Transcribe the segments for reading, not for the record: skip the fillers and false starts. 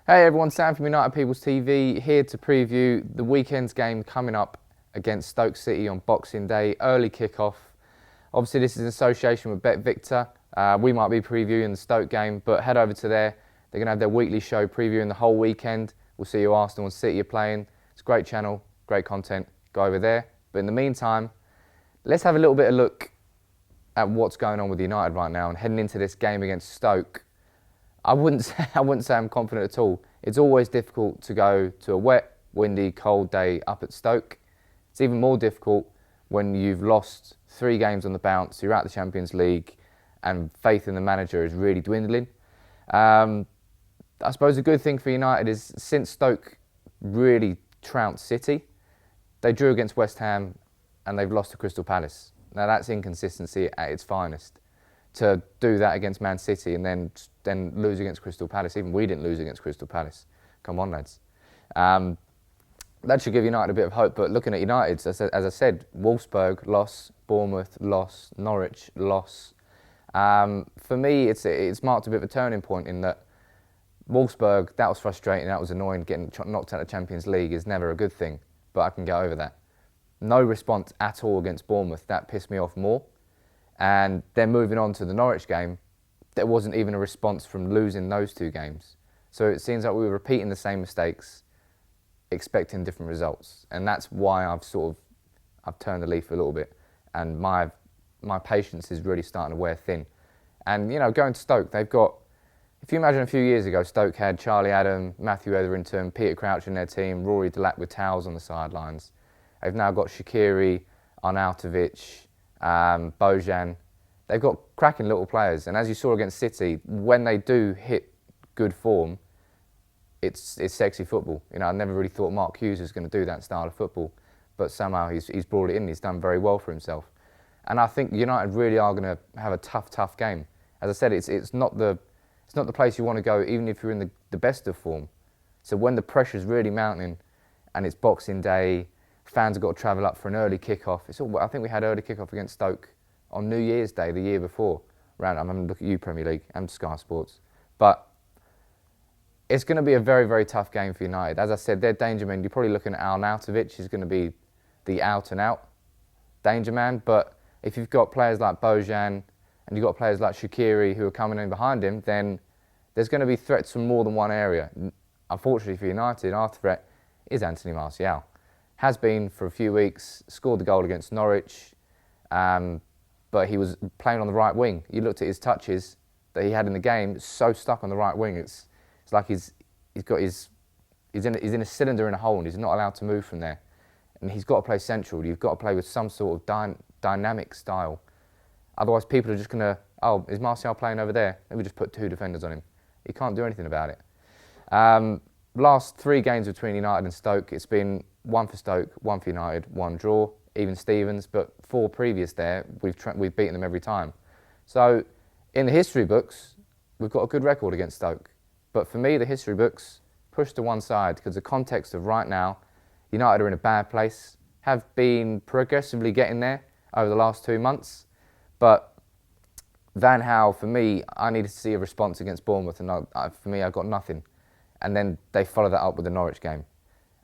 Hey everyone, Sam from United People's TV here to preview the weekend's game coming up against Stoke City on Boxing Day, early kick-off. Obviously this is in association with BetVictor. We might be previewing the Stoke game, but head over to there. They're going to have their weekly show previewing the whole weekend. We'll see who Arsenal and City are playing. It's a great channel, great content. Go over there. But in the meantime, let's have a little bit of a look at what's going on with United right now and heading into this game against Stoke. I wouldn't say I'm confident at all. It's always difficult to go to a wet, windy, cold day up at Stoke. It's even more difficult when you've lost 3 games on the bounce, you're out of the Champions League, and faith in the manager is really dwindling. I suppose a good thing for United is since Stoke really trounced City, they drew against West Ham and they've lost to Crystal Palace. Now that's inconsistency at its finest. To do that against Man City and then lose against Crystal Palace. Even we didn't lose against Crystal Palace. Come on, lads. That should give United a bit of hope. But looking at United, as I said, Wolfsburg loss, Bournemouth loss, Norwich loss. For me, it's marked a bit of a turning point in that Wolfsburg, that was frustrating, that was annoying. Getting knocked out of the Champions League is never a good thing, but I can get over that. No response at all against Bournemouth. That pissed me off more. And then moving on to the Norwich game, there wasn't even a response from losing those 2 games. So it seems like we were repeating the same mistakes, expecting different results. And that's why I've turned the leaf a little bit. And my patience is really starting to wear thin. And, you know, going to Stoke, they've got, if you imagine a few years ago, Stoke had Charlie Adam, Matthew Etherington, Peter Crouch in their team, Rory Delac with towels on the sidelines. They've now got Shaqiri, Arnautovic, Bojan. They've got cracking little players, and as you saw against City, when they do hit good form, it's sexy football. You know, I never really thought Mark Hughes was going to do that style of football, but somehow he's brought it in. He's done very well for himself, and I think United really are going to have a tough game. As I said, it's not the place you want to go, even if you're in the best of form. So when the pressure's really mounting, and it's Boxing Day. Fans have got to travel up for an early kick-off. I think we had early kick-off against Stoke on New Year's Day the year before. I'm having a look at you, Premier League, and Sky Sports. But it's going to be a very, very tough game for United. As I said, their danger man, you're probably looking at Arnautovic. He's going to be the out-and-out danger man. But if you've got players like Bojan and you've got players like Shaqiri who are coming in behind him, then there's going to be threats from more than one area. Unfortunately for United, our threat is Anthony Martial. Has been for a few weeks, scored the goal against Norwich, but he was playing on the right wing. You looked at his touches that he had in the game, so stuck on the right wing. It's like he's in a cylinder in a hole and he's not allowed to move from there. And he's got to play central. You've got to play with some sort of dynamic style. Otherwise, people are just going to, oh, is Martial playing over there? Let me just put 2 defenders on him. He can't do anything about it. Last 3 games between United and Stoke, it's been 1 for Stoke, 1 for United, 1 draw, even Stevens, but 4 previous there, we've beaten them every time. So in the history books, we've got a good record against Stoke. But for me, the history books push to one side because the context of right now, United are in a bad place, have been progressively getting there over the last 2 months. But Van Gaal, for me, I needed to see a response against Bournemouth, and for me, I got nothing. And then they followed that up with the Norwich game.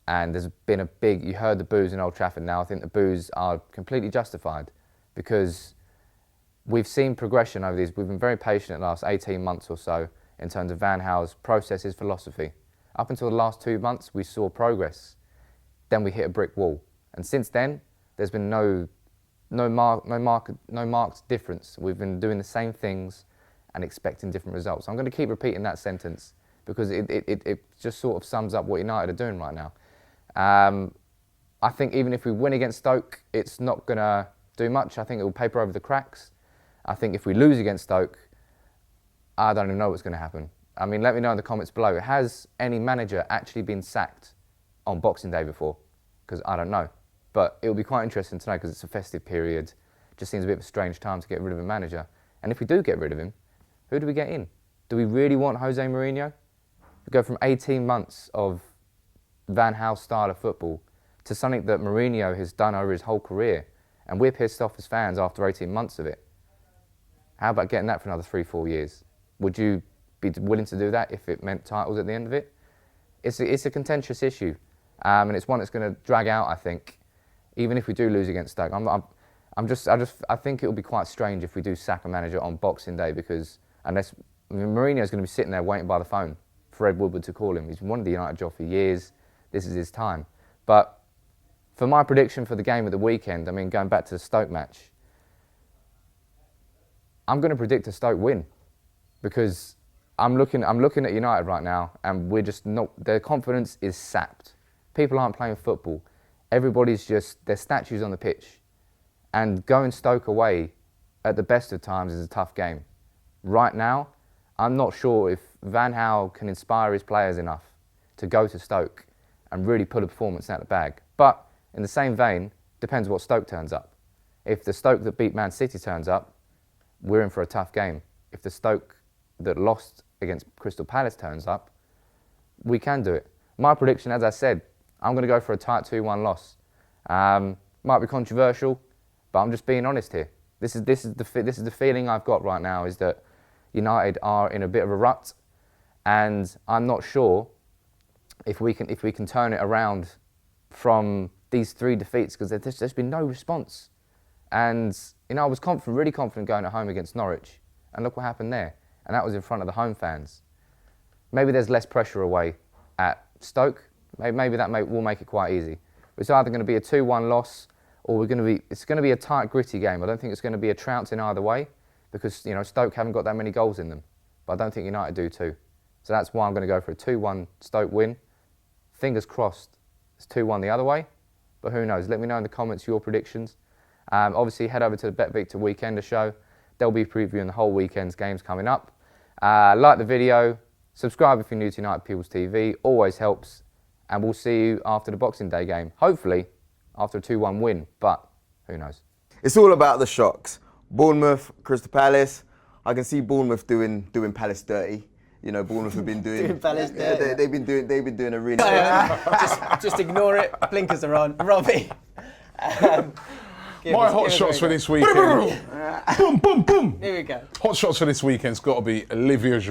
And there's been you heard the boos in Old Trafford now. I think the boos are completely justified because we've seen progression over these. We've been very patient in the last 18 months or so in terms of Van Gaal's process, his philosophy. Up until the last 2 months, we saw progress. Then we hit a brick wall. And since then, there's been no marked difference. We've been doing the same things and expecting different results. I'm going to keep repeating that sentence because it just sort of sums up what United are doing right now. I think even if we win against Stoke, it's not going to do much. I think it will paper over the cracks. I think if we lose against Stoke, I don't even know what's going to happen. I mean, let me know in the comments below. Has any manager actually been sacked on Boxing Day before? Because I don't know. But it'll be quite interesting to know because it's a festive period. It just seems a bit of a strange time to get rid of a manager. And if we do get rid of him, who do we get in? Do we really want Jose Mourinho? We go from 18 months of Van Gaal's style of football to something that Mourinho has done over his whole career. And we're pissed off as fans after 18 months of it. How about getting that for another 3-4 years? Would you be willing to do that if it meant titles at the end of it? it's a contentious issue, and it's one that's going to drag out, I think, even if we do lose against Stoke. I think it will be quite strange if we do sack a manager on Boxing Day, because Mourinho's going to be sitting there waiting by the phone for Ed Woodward to call him. He's wanted the United job for years. This is his time. But for my prediction for the game of the weekend, I mean, going back to the Stoke match, I'm going to predict a Stoke win, because I'm looking at United right now, and we're just not. Their confidence is sapped. People aren't playing football. Everybody's just, their statues on the pitch. And going Stoke away at the best of times is a tough game. Right now, I'm not sure if Van Gaal can inspire his players enough to go to Stoke and really put a performance out of the bag. But in the same vein, depends what Stoke turns up. If the Stoke that beat Man City turns up, we're in for a tough game. If the Stoke that lost against Crystal Palace turns up, we can do it. My prediction, as I said, I'm going to go for a tight 2-1 loss. Might be controversial, but I'm just being honest here. This is the feeling I've got right now, is that United are in a bit of a rut, and I'm not sure if we can turn it around from these 3 defeats, because there's been no response. And I was really confident going at home against Norwich, and look what happened there. And that was in front of the home fans. Maybe there's less pressure away at Stoke. Maybe that will make it quite easy. It's either going to be a 2-1 loss, or it's going to be a tight, gritty game. I don't think it's going to be a trounce in either way, because Stoke haven't got that many goals in them. But I don't think United do too. So that's why I'm going to go for a 2-1 Stoke win. Fingers crossed it's 2-1 the other way, but who knows? Let me know in the comments your predictions. Obviously, head over to the BetVictor Weekender show. They'll be previewing the whole weekend's games coming up. Like the video, subscribe if you're new to United People's TV, always helps. And we'll see you after the Boxing Day game. Hopefully, after a 2-1 win, but who knows? It's all about the shocks. Bournemouth, Crystal Palace. I can see Bournemouth doing Palace dirty. Bournemouth have been doing Palace dirty. They've been doing a really. just ignore it. Blinkers are on. Robbie. My hot shots for this weekend. Boom, boom, boom. Here we go. Hot shots for this weekend's got to be Olivia